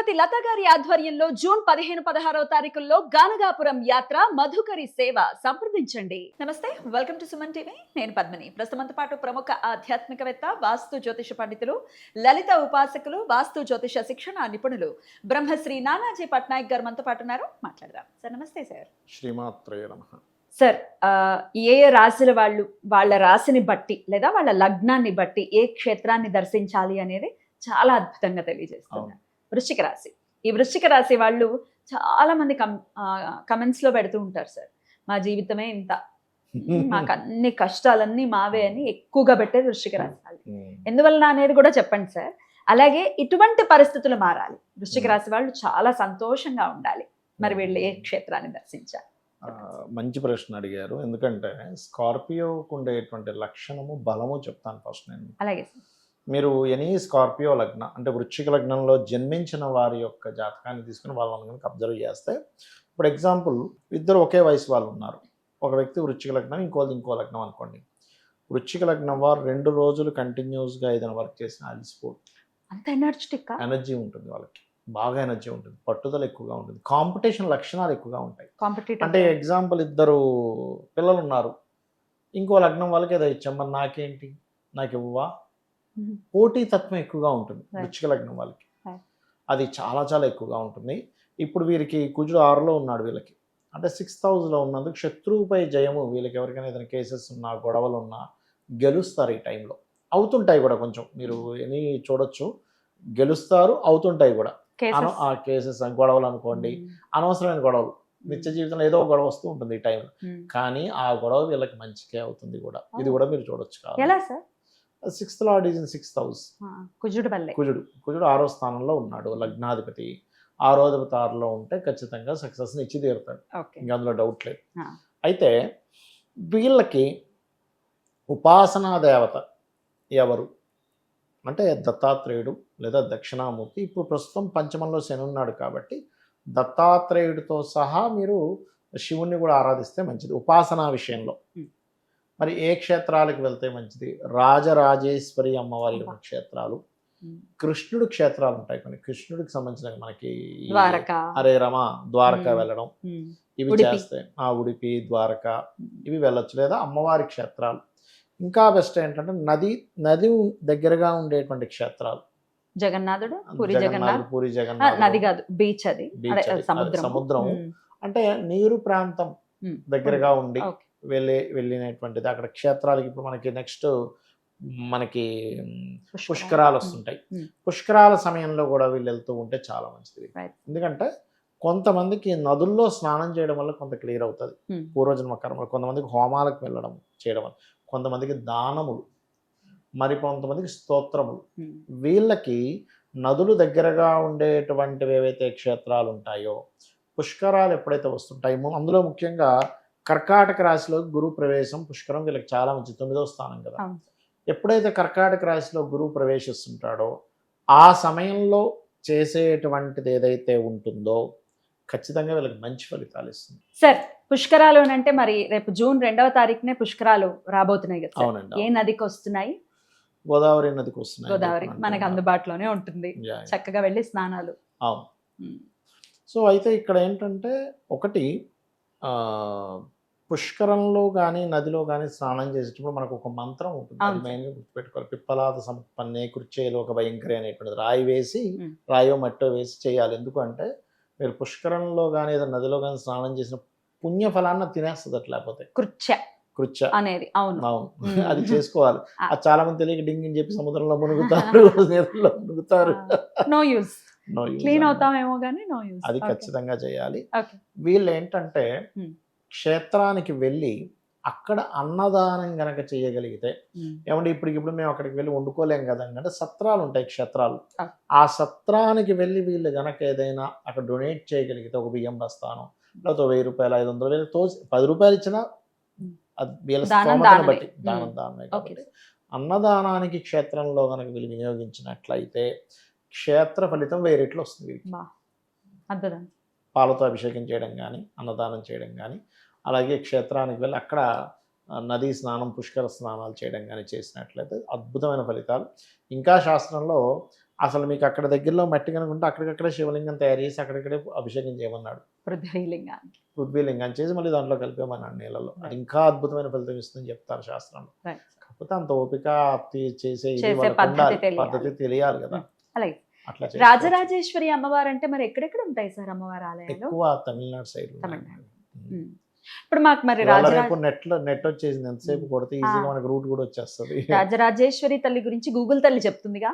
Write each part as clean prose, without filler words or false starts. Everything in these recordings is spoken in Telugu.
శ్రీమతి లత గారి ఆధ్వర్యంలో జూన్ 15-16 తారీఖుల్లో గానగాపురం యాత్ర మధుకరి సేవ సంప్రదించండి. నమస్తే, వెల్కమ్ టు సుమన్ టీవీ. నేను పద్మిని. ప్రస్తుతంతో పాటు ప్రముఖ ఆధ్యాత్మికవేత్త, వాస్తు జ్యోతిష పండితులు, లలిత ఉపాసకులు, వాస్తు జ్యోతిష శిక్షణ నిపుణులు బ్రహ్మశ్రీ నానాజీ పట్నాయక్ గారు మనతో పాటు ఉన్నారు. మాట్లాడదాం సార్. నమస్తే సార్. శ్రీమాత్రే నమః. సార్, ఏ రాశుల వాళ్ళు వాళ్ళ రాశిని బట్టి లేదా వాళ్ళ లగ్నాన్ని బట్టి ఏ క్షేత్రాన్ని దర్శించాలి అనేది చాలా అద్భుతంగా తెలియజేస్తున్నారు. వృశ్చిక రాశి, ఈ వృశ్చిక రాశి వాళ్ళు చాలా మంది కమెంట్స్ లో పెడుతూ ఉంటారు సార్, మా జీవితమే ఇంత, మాకు అన్ని కష్టాలన్నీ మావే అని ఎక్కువగా పెట్టేది వృశ్చిక రాశి వాళ్ళు. ఎందువలన అనేది కూడా చెప్పండి సార్. అలాగే ఇటువంటి పరిస్థితులు మారాలి, వృశ్చిక రాశి వాళ్ళు చాలా సంతోషంగా ఉండాలి, మరి వీళ్ళు ఏ క్షేత్రాన్ని దర్శించాలి? మంచి ప్రశ్న అడిగారు. ఎందుకంటే స్కార్పియోకు ఉండేటువంటి లక్షణము, బలము చెప్తాను ఫస్ట్ నేను. అలాగే సార్. మీరు ఎనీ స్కార్పియో లగ్న అంటే వృశ్చిక లగ్నంలో జన్మించిన వారి యొక్క జాతకాన్ని తీసుకుని వాళ్ళని కనుక అబ్జర్వ్ చేస్తే, ఇప్పుడు ఎగ్జాంపుల్ ఇద్దరు ఒకే వయసు వాళ్ళు ఉన్నారు. ఒక వ్యక్తి వృశ్చిక లగ్నం, ఇంకో లగ్నం అనుకోండి. వృశ్చిక లగ్నం వారు 2 రోజులు కంటిన్యూస్గా ఏదైనా వర్క్ చేసిన అలసిపోదు, అంత ఎనర్జీ ఉంటుంది వాళ్ళకి, బాగా ఎనర్జీ ఉంటుంది, పట్టుదల ఎక్కువగా ఉంటుంది, కాంపిటీషన్ లక్షణాలు ఎక్కువగా ఉంటాయి. అంటే ఎగ్జాంపుల్ ఇద్దరు పిల్లలు ఉన్నారు, ఇంకో లగ్నం వాళ్ళకి ఏదో ఇచ్చాం, మరి నాకేంటి, నాకు ఇవ్వవా, పోటీ తత్వం ఎక్కువగా ఉంటుంది వృశ్చిక లగ్నం వాళ్ళకి. అది చాలా చాలా ఎక్కువగా ఉంటుంది. ఇప్పుడు వీరికి కుజుడు 6లో ఉన్నాడు, వీళ్ళకి అంటే 6th హౌస్లో ఉన్నందుకు శత్రువుపై జయము. వీళ్ళకి ఎవరికైనా ఏదైనా కేసెస్ ఉన్నా, గొడవలు ఉన్నా గెలుస్తారు ఈ టైంలో. అవుతుంటాయి కూడా, కొంచెం మీరు ఎన్ని చూడొచ్చు, గెలుస్తారు, అవుతుంటాయి కూడా ఆ కేసెస్, గొడవలు అనుకోండి, అనవసరమైన గొడవలు. నిత్య జీవితంలో ఏదో ఒక గొడవ వస్తూ ఉంటుంది ఈ టైంలో, కానీ ఆ గొడవ వీళ్ళకి మంచికే అవుతుంది కూడా. ఇది కూడా మీరు చూడొచ్చు. కాదు, 6th lord is in 6th house. కుజుడు 6వ స్థానంలో ఉన్నాడు, లగ్నాధిపతి. 6వ అధిపతి 6లో ఉంటే ఖచ్చితంగా సక్సెస్ని ఇచ్చి తీరుతాడు, ఇంకా అందులో డౌట్ లేదు. అయితే వీళ్ళకి ఉపాసనా దేవత ఎవరు అంటే దత్తాత్రేయుడు లేదా దక్షిణామూర్తి. ఇప్పుడు ప్రస్తుతం పంచమంలో శని ఉన్నాడు కాబట్టి దత్తాత్రేయుడితో సహా మీరు శివుణ్ణి కూడా ఆరాధిస్తే మంచిది ఉపాసనా విషయంలో. మరి ఏ క్షేత్రాలకు వెళ్తే మంచిది? రాజరాజేశ్వరి అమ్మవారి క్షేత్రాలు, కృష్ణుడు క్షేత్రాలు ఉంటాయి కొన్ని, కృష్ణుడికి సంబంధించిన మనకి హరే రమ, ద్వారకా వెళ్ళడం, ఇవి చేస్తే ఉడిపి, ద్వారకా, ఇవి వెళ్ళొచ్చు. లేదా అమ్మవారి క్షేత్రాలు. ఇంకా బెస్ట్ ఏంటంటే నది దగ్గరగా ఉండేటువంటి క్షేత్రాలు. జగన్నాథుడు, పూరి జగన్నాథ్, నది కాదు, బీచ్, అది సముద్రం. అంటే నీరు ప్రాంతం దగ్గరగా ఉండి వెళ్ళినటువంటిది అక్కడ క్షేత్రాలకి. ఇప్పుడు మనకి నెక్స్ట్ మనకి పుష్కరాలు వస్తుంటాయి, పుష్కరాల సమయంలో కూడా వీళ్ళు వెళ్తూ ఉంటే చాలా మంచిది. ఎందుకంటే కొంతమందికి నదుల్లో స్నానం చేయడం వల్ల కొంత క్లియర్ అవుతుంది పూర్వజన్మ కర్మలు, కొంతమందికి హోమాలకు వెళ్ళడం చేయడం వల్ల, కొంతమందికి దానములు, మరి కొంతమందికి స్తోత్రములు. వీళ్ళకి నదులు దగ్గరగా ఉండేటువంటివి ఏవైతే క్షేత్రాలు ఉంటాయో, పుష్కరాలు ఎప్పుడైతే వస్తుంటాయో, అందులో ముఖ్యంగా కర్కాటక రాశిలో గురు ప్రవేశం, పుష్కరం వీళ్ళకి చాలా మంచి 9వ స్థానం కదా. ఎప్పుడైతే కర్కాటక రాశిలో గురువు ప్రవేశిస్తుంటాడో ఆ సమయంలో చేసేటువంటిది ఏదైతే ఉంటుందో ఖచ్చితంగా వీళ్ళకి మంచి ఫలితాలు ఇస్తుంది. సార్, పుష్కరాలు అంటే మరి రేపు జూన్ 2వ తారీఖునే పుష్కరాలు రాబోతున్నాయి కదా. అవునండి. ఏ నదికి వస్తున్నాయి? గోదావరి నదికి వస్తున్నాయి. గోదావరి మనకు అందుబాటులోనే ఉంటుంది, చక్కగా వెళ్ళి స్నానాలు. అవును. సో అయితే ఇక్కడ ఏంటంటే, ఒకటి పుష్కరంలో కానీ నదిలో కానీ స్నానం చేసేటప్పుడు మనకు ఒక మంత్రం ఉంటుంది, అది మెయిన్గా గుర్తుపెట్టుకోవాలి. పిప్పలాద సంపన్నే కృచ్చేలో ఒక భయంకరి అనేటువంటిది, రాయి వేసి, రాయో మట్టో వేసి చేయాలి. ఎందుకంటే మీరు పుష్కరంలో కానీ ఏదైనా నదిలో కానీ స్నానం చేసిన పుణ్యఫలాన్ని తినేస్తుంది అట్లా, లేకపోతే కృచ్ఛ అనేది. అవును, అది చేసుకోవాలి. అది చాలా మంది తెలియక డింగ్ అని చెప్పి సముద్రంలో మునుగుతారు, నీళ్ళలో మునుగుతారు. నో యూస్, క్లీన్ అవుతామేమో కానీ నో యూస్. అది ఖచ్చితంగా చేయాలి. వీళ్ళు ఏంటంటే క్షేత్రానికి వెళ్ళి అక్కడ అన్నదానం గనక చేయగలిగితే, ఏమంటే ఇప్పుడు మేము అక్కడికి వెళ్ళి వండుకోలేం కదండి అంటే సత్రాలు ఉంటాయి, క్షేత్రాలు. ఆ సత్రానికి వెళ్ళి వీళ్ళు గనక ఏదైనా అక్కడ డొనేట్ చేయగలిగితే, ఒక బియ్యం బస్తాను, లేకపోతే 1000 రూపాయలు, 500 వేలు, 10 రూపాయలు ఇచ్చినా అది వీళ్ళ స్తోమతను బట్టి దానమే. కాబట్టి అన్నదానానికి క్షేత్రంలో కనుక వీళ్ళు వినియోగించినట్లయితే క్షేత్ర ఫలితం వేరేట్లు వస్తుంది. పాలతో అభిషేకం చేయడం కానీ, అన్నదానం చేయడం కానీ, అలాగే క్షేత్రానికి వెళ్ళి అక్కడ నదీ స్నానం, పుష్కర స్నానాలు చేయడం కానీ చేసినట్లయితే అద్భుతమైన ఫలితాలు. ఇంకా శాస్త్రంలో అసలు మీకు అక్కడ దగ్గరలో మట్టి కనుకుంటే అక్కడికక్కడే శివలింగం తయారు చేసి అక్కడిక్కడే అభిషేకం చేయమన్నాడు. పృథ్వీలింగానికి. పృథ్వీలింగం చేసి మళ్ళీ దాంట్లో కలిపేమన్నాడు నీళ్ళలో. అది ఇంకా అద్భుతమైన ఫలితం ఇస్తుందని చెప్తారు శాస్త్రంలో. Right. కాకపోతే అంత ఓపిక చేసే ఇది చేసే వాళ్ళకు పద్ధతి ఉండాలి. తెలియాలి. పద్ధతి తెలియాలి కదా. అలాగే అట్లా చేసుకోవచ్చు. రాజరాజేశ్వరి అమ్మవారు అంటే మరి ఎక్కడెక్కడ ఉంటాయి సార్ అమ్మవారి ఆలయాలు? ఎక్కువ తమిళనాడు సైడ్ తమిళనాడు. ఇప్పుడు మాకు మరి రాజరాజ నెట్ వచ్చేసింది, ఎంతసేపు కొడితే ఈజీగా మనకి రూట్ కూడా వచ్చేస్తుంది. రాజరాజేశ్వరి తల్లి గురించి గూగుల్ తల్లి చెప్తుందిగా.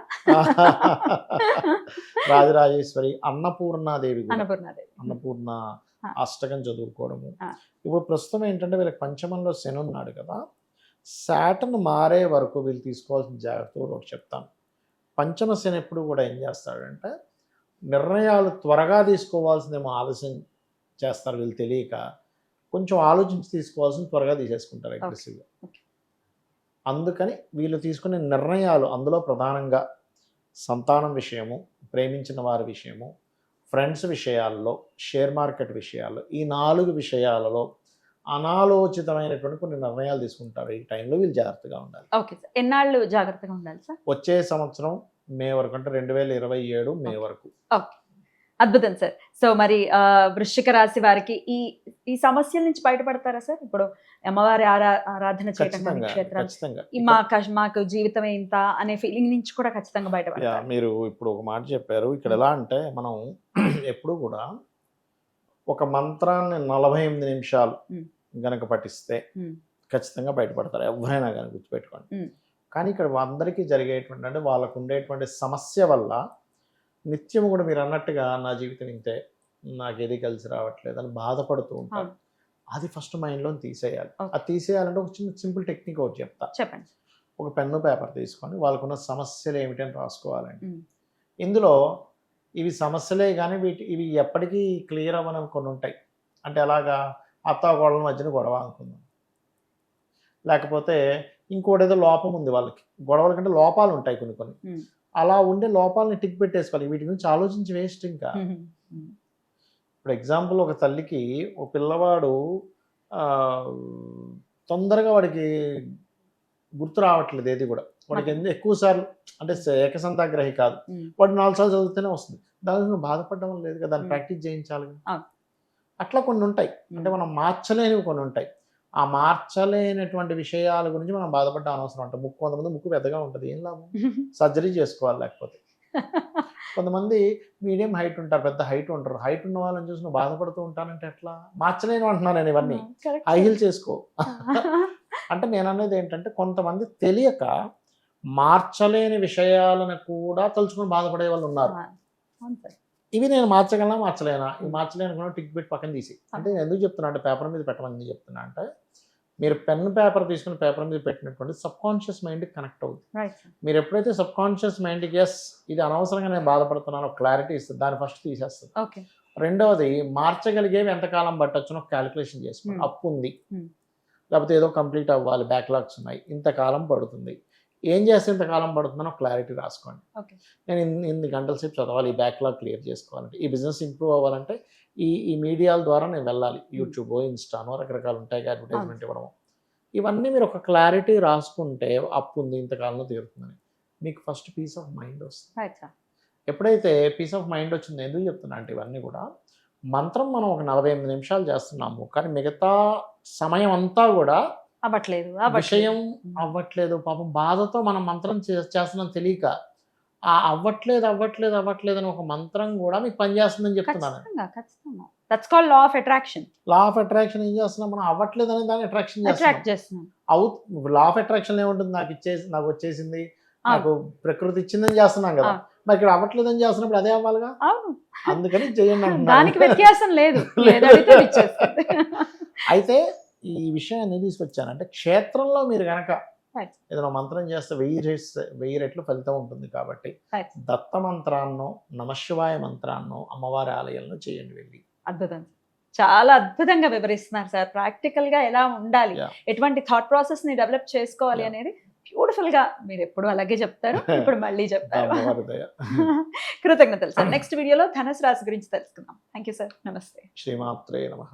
రాజరాజేశ్వరి, అన్నపూర్ణాదేవి కూడా. అన్నపూర్ణాదేవి. అన్నపూర్ణ ఆ. అష్టకం చదువుకోవడము. ఆ. ఇప్పుడు ప్రస్తుతం ఏంటంటే వీళ్ళకి పంచమంలో శని ఉన్నాడు కదా, శాటర్న్ మారే వరకు వీళ్ళు తీసుకోవాల్సిన జాగ్రత్తలు ఒకటి చెప్తాను. పంచమ శని ఎప్పుడు కూడా ఏం చేస్తాడంటే నిర్ణయాలు త్వరగా తీసుకోవాల్సిందేమో ఆలస్యం చేస్తారు వీళ్ళు తెలియక, కొంచెం ఆలోచించి తీసుకోవాల్సింది త్వరగా తీసేసుకుంటారు అగ్రెసివ్గా. అందుకని వీళ్ళు తీసుకునే నిర్ణయాలు అందులో ప్రధానంగా సంతానం విషయము, ప్రేమించిన వారి విషయము, ఫ్రెండ్స్ విషయాల్లో, షేర్ మార్కెట్ విషయాల్లో, ఈ 4 విషయాలలో అనాలోచితమైనటువంటి కొన్ని నిర్ణయాలు తీసుకుంటారు. ఈ టైంలో వీళ్ళు జాగ్రత్తగా ఉండాలి. Okay sir. ఎన్నాళ్ళు జాగ్రత్తగా ఉండాలి సార్? వచ్చే సంవత్సరం మే వరకు, అంటే 2027 మే వరకు. ఓకే, అద్భుతం సార్. సో మరి వృశ్చిక రాశి వారికి ఈ సమస్యల నుంచి బయటపడతారా సార్? ఇప్పుడు అమ్మవారి ఆరాధన చేయడం కానీ క్షేత్రాలు, ఖచ్చితంగా మాకు జీవితం ఇంత అనే ఫీలింగ్ నుంచి కూడా ఖచ్చితంగా బయటపడతారు. మీరు ఇప్పుడు ఒక మాట చెప్పారు. ఇక్కడ ఎలా అంటే మనం ఎప్పుడు కూడా ఒక మంత్రాన్ని 48 నిమిషాలు గనక పఠిస్తే ఖచ్చితంగా బయటపడతారు ఎవరైనా కానీ, గుర్తుపెట్టుకోండి. కానీ ఇక్కడ అందరికీ జరిగేటువంటి అంటే వాళ్ళకు ఉండేటువంటి సమస్య వల్ల నిత్యం కూడా మీరు అన్నట్టుగా నా జీవితం ఇంతే, నాకేది కలిసి రావట్లేదు అని బాధపడుతూ ఉంటారు. అది ఫస్ట్ మైండ్లో తీసేయాలి. అది తీసేయాలంటే ఒక చిన్న సింపుల్ టెక్నిక్ ఒకటి చెప్తా. చెప్పండి. ఒక పెన్ను పేపర్ తీసుకొని వాళ్ళకున్న సమస్యలు ఏమిటని రాసుకోవాలండి. ఇందులో ఇవి సమస్యలే కానీ ఇవి ఎప్పటికీ క్లియర్ అవ్వని కొన్ని ఉంటాయి. అంటే అలాగా అత్తాకోడల మధ్యన గొడవ అనుకుందాం, లేకపోతే ఇంకోటి ఏదో లోపం ఉంది వాళ్ళకి, గొడవల కంటే లోపాలు ఉంటాయి కొన్ని. అలా ఉండే లోపాలని టిక్ పెట్టేసుకోవాలి. వీటి గురించి ఆలోచించి వేస్ట్. ఇంకా ఇప్పుడు ఎగ్జాంపుల్, ఒక తల్లికి ఒక పిల్లవాడు తొందరగా వాడికి గుర్తు రావట్లేదు ఏది కూడా. వాడికి ఎక్కువ సార్లు అంటే ఏకసంతాగ్రహి కాదు, వాడు 4 సార్లు చదివితేనే వస్తుంది. దాని నువ్వు బాధపడడం లేదు కదా, దాన్ని ప్రాక్టీస్ చేయించాలి. అట్లా కొన్ని ఉంటాయి. అంటే మనం మార్చలేనివి కొన్ని ఉంటాయి. ఆ మార్చలేనటువంటి విషయాల గురించి మనం బాధపడ్డ అనవసరం. అంటే కొంతమంది ముక్కు పెద్దగా ఉంటుంది, ఏం లాభం, సర్జరీ చేసుకోవాలి. లేకపోతే కొంతమంది మీడియం హైట్ ఉంటారు, పెద్ద హైట్ ఉంటారు. హైట్ ఉన్న వాళ్ళని చూసి నువ్వు బాధపడుతూ ఉంటానంటే ఎట్లా? మార్చలేను అంటున్నాను నేను ఇవన్నీ. హై హీల్ చేసుకో. అంటే నేను అనేది ఏంటంటే కొంతమంది తెలియక మార్చలేని విషయాలను కూడా తలుచుకొని బాధపడే వాళ్ళు ఉన్నారు. ఇవి నేను మార్చలేనా, ఇవి మార్చలేను కూడా టిక్ పెట్టి పక్కన తీసి. అంటే నేను ఎందుకు చెప్తున్నా అంటే పేపర్ మీద పెట్టమని చెప్తున్నా అంటే, మీరు పెన్ పేపర్ తీసుకుని పేపర్ మీద పెట్టినటువంటి సబ్ కాన్షియస్ మైండ్కి కనెక్ట్ అవుతుంది. మీరు ఎప్పుడైతే సబ్ కాన్షియస్ మైండ్కి ఎస్ ఇది అనవసరంగా నేను బాధపడుతున్నానో క్లారిటీ ఇస్తుంది, దాన్ని ఫస్ట్ తీసేస్తుంది. రెండవది, మార్చగలిగేవి ఎంతకాలం పట్టొచ్చునో క్యాలిక్యులేషన్ చేసుకోండి. అప్పు ఉంది, లేకపోతే ఏదో కంప్లీట్ అవ్వాలి, బ్యాక్లాగ్స్ ఉన్నాయి, ఇంతకాలం పడుతుంది, ఏం చేస్తే ఇంతకాలం పడుతుందో క్లారిటీ రాసుకోండి. నేను ఇన్ని గంటల సేపు చదవాలి, ఈ బ్యాక్లాగ్ క్లియర్ చేసుకోవాలంటే, ఈ బిజినెస్ ఇంప్రూవ్ అవ్వాలంటే ఈ మీడియాల ద్వారా నేను వెళ్ళాలి, యూట్యూబ్, ఇన్స్టానో రకరకాలు ఉంటాయి అడ్వర్టైజ్మెంట్ ఇవ్వడం. ఇవన్నీ మీరు ఒక క్లారిటీ రాసుకుంటే అప్పు ఉంది ఇంతకాలంలో తీరుతుందని మీకు ఫస్ట్ పీస్ ఆఫ్ మైండ్ వస్తుంది. ఎప్పుడైతే పీస్ ఆఫ్ మైండ్ వచ్చిందో, ఎందుకు చెప్తున్నా అంటే ఇవన్నీ కూడా మంత్రం మనం ఒక 48 నిమిషాలు చేస్తున్నాము, కానీ మిగతా సమయం అంతా కూడా విషయం అవ్వట్లేదు. పాపం బాధతో మనం మంత్రం చేస్తున్నాం తెలియక. ఆ అవ్వట్లేదు అని ఒక మంత్రం కూడా మీకు పనిచేస్తుందని చెప్తున్నాను. లా ఆఫ్ అట్రాక్షన్ ఏం చేస్తున్నాం మనం? అవ్వట్లేదు అనే దాన్ని అట్రాక్షన్ చేస్తున్నాం. లా ఆఫ్ అట్రాక్షన్ ఏముంటుంది? నాకు వచ్చేసింది, నాకు ప్రకృతి ఇచ్చిందని చేస్తున్నాం కదా. మరి ఇక్కడ అవ్వట్లేదని చేస్తున్నప్పుడు అదే అవ్వాలిగా. అందుకని చేయండి అయితే ఈ విషయాన్ని తీసుకొచ్చానంటే, క్షేత్రంలో మీరు కనుక ఏదైనా మంత్రం చేస్తే 1000 రెట్లు ఫలితం ఉంటుంది. కాబట్టి దత్త మంత్రాన్నో, నమశివాయ మంత్రాన్నో అమ్మవారి ఆలయంలో చేయండి వెళ్ళి. అద్భుతం, చాలా అద్భుతంగా వివరిస్తున్నారు సార్. ప్రాక్టికల్ గా ఎలా ఉండాలి, ఎటువంటి థాట్ ప్రాసెస్ ని డెవలప్ చేసుకోవాలి అనేది బ్యూటిఫుల్ గా మీరు ఎప్పుడు అలాగే చెప్తారు, ఇప్పుడు మళ్ళీ చెప్తారు. కృతజ్ఞతలు సార్. నెక్స్ట్ వీడియోలో ధనుసు రాశి గురించి తెలుసుకుందాం. Thank you sir. నమస్తే. శ్రీమాత్రే నమః.